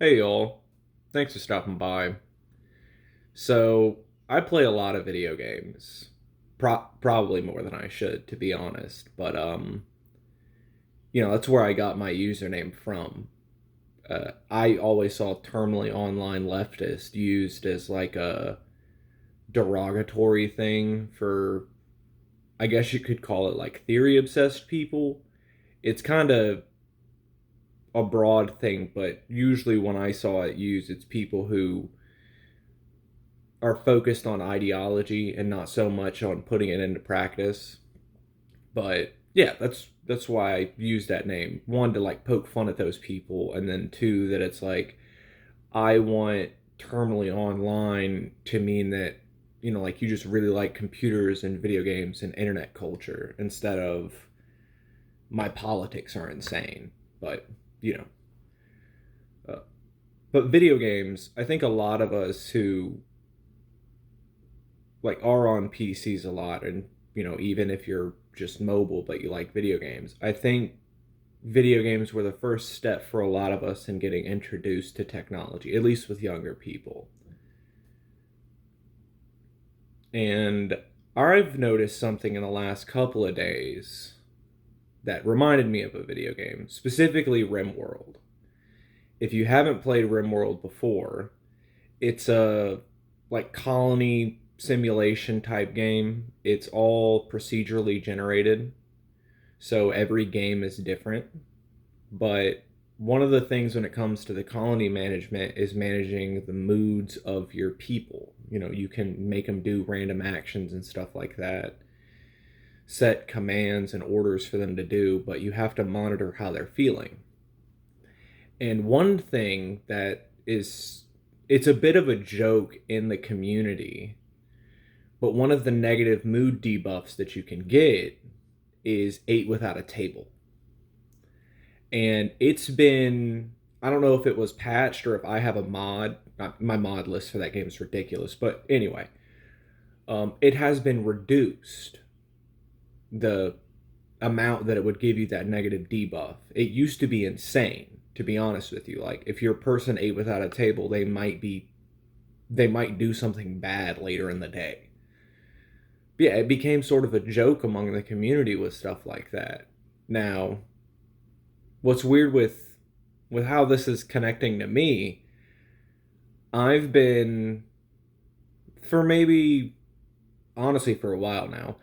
Hey y'all, thanks for stopping by. So, I play a lot of video games. Probably more than I should, to be honest. But that's where I got my username from. I always saw terminally online leftist used as like a derogatory thing for, I guess you could call it like theory obsessed people. It's kind of a broad thing, but usually when I saw it used, it's people who are focused on ideology and not so much on putting it into practice. But yeah, that's why I use that name. One, to like poke fun at those people, and then two, that it's like I want terminally online to mean that like you just really like computers and video games and internet culture instead of my politics are insane. But you know, but video games, I think a lot of us who like are on PCs a lot, and even if you're just mobile but you like video games, I think video games were the first step for a lot of us in getting introduced to technology, at least with younger people. And I've noticed something in the last couple of days that reminded me of a video game, specifically Rimworld. If you haven't played Rimworld before, it's a like colony simulation type game. It's all procedurally generated, so every game is different. But one of the things when it comes to the colony management is managing the moods of your people. You can make them do random actions and stuff like that, set commands and orders for them to do, but you have to monitor how they're feeling. And one thing that is, it's a bit of a joke in the community, but one of the negative mood debuffs that you can get is ate without a table. And it's been, I don't know if it was patched or if I have a mod. My mod list for that game is ridiculous, but anyway, it has been reduced, the amount that it would give you that negative debuff. It used to be insane, to be honest with you. Like if your person ate without a table, they might do something bad later in the day. But yeah, it became sort of a joke among the community with stuff like that. Now, what's weird with how this is connecting to me, I've been, for maybe, honestly, for a while now,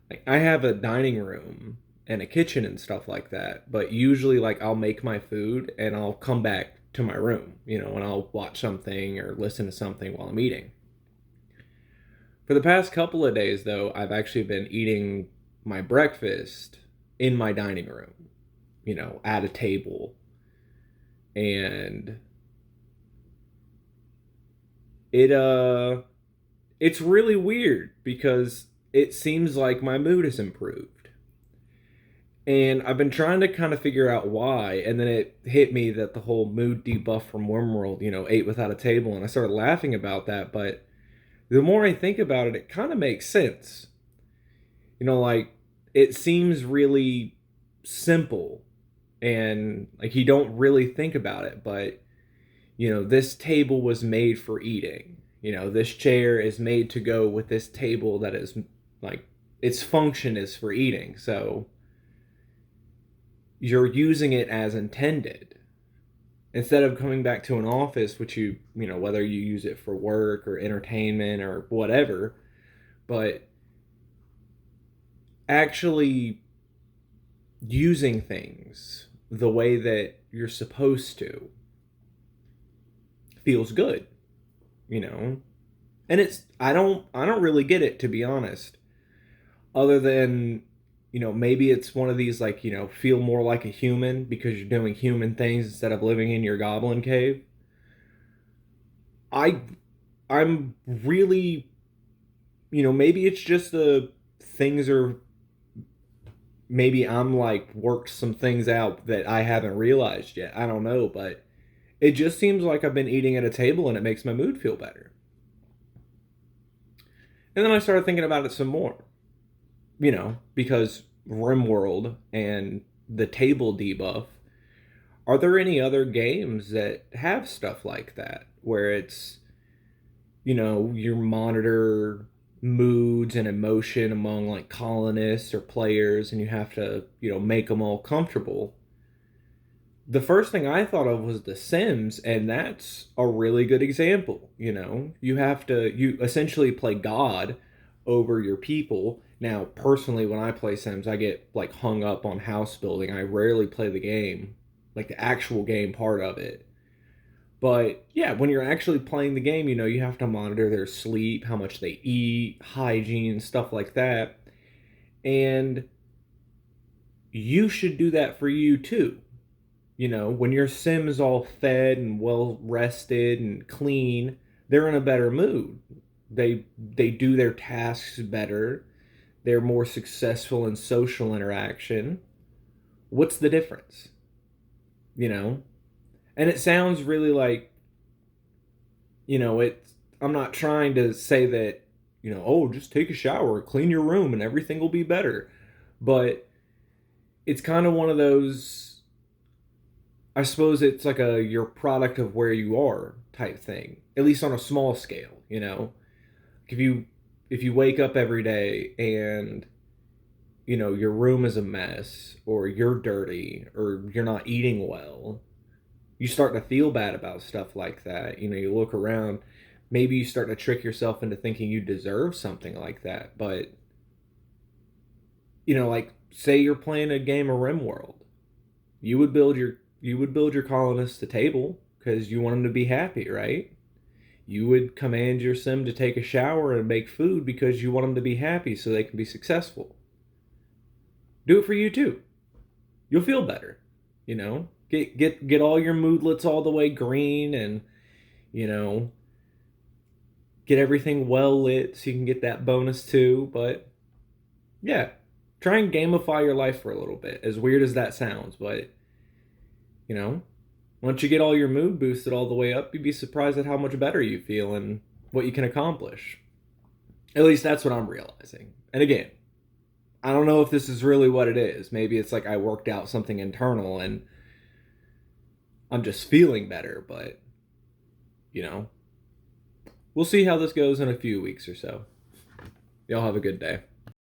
like I have a dining room and a kitchen and stuff like that, but usually like I'll make my food and I'll come back to my room, and I'll watch something or listen to something while I'm eating. For the past couple of days though, I've actually been eating my breakfast in my dining room, at a table. And it it's really weird because it seems like my mood has improved. And I've been trying to kind of figure out why, and then it hit me that the whole mood debuff from Wormworld, ate without a table, and I started laughing about that, but the more I think about it, it kind of makes sense. Like it seems really simple and like you don't really think about it, but this table was made for eating. This chair is made to go with this table that is like its function is for eating. So you're using it as intended instead of coming back to an office, which whether you use it for work or entertainment or whatever, but actually using things the way that you're supposed to feels good, you know? And it's I don't really get it, to be honest. Other than, maybe it's one of these like, feel more like a human because you're doing human things instead of living in your goblin cave. I I'm really, maybe it's just the things are, maybe I'm like worked some things out that I haven't realized yet. I don't know, but it just seems like I've been eating at a table and it makes my mood feel better. And then I started thinking about it some more, because RimWorld and the table debuff Are there any other games that have stuff like that where it's, you monitor moods and emotion among like colonists or players and you have to, make them all comfortable? The first thing I thought of was The Sims, and that's a really good example. You essentially play God over your people. Now, personally, when I play Sims, I get like hung up on house building. I rarely play the game, like the actual game part of it. But yeah, when you're actually playing the game, you have to monitor their sleep, how much they eat, hygiene, stuff like that. And you should do that for you too. When your sim is all fed and well rested and clean, they're in a better mood. They do their tasks better. They're more successful in social interaction. What's the difference? You know? And it sounds really like, it's I'm not trying to say that, oh, just take a shower, clean your room and everything will be better. But it's kind of one of those, I suppose it's like a your product of where you are type thing, at least on a small scale. If you wake up every day and your room is a mess or you're dirty or you're not eating well, you start to feel bad about stuff like that. You look around, maybe you start to trick yourself into thinking you deserve something like that. But like say you're playing a game of Rimworld, you would build your colonists a table because you want them to be happy, right? You would command your sim to take a shower and make food because you want them to be happy so they can be successful. Do it for you too. You'll feel better. Get all your moodlets all the way green and you know get everything well lit so you can get that bonus too. But yeah, try and gamify your life for a little bit. As weird as that sounds, but you know, once you get all your mood boosted all the way up, you'd be surprised at how much better you feel and what you can accomplish. At least that's what I'm realizing. And again, I don't know if this is really what it is. Maybe it's like I worked out something internal and I'm just feeling better, but you know, we'll see how this goes in a few weeks or so. Y'all have a good day.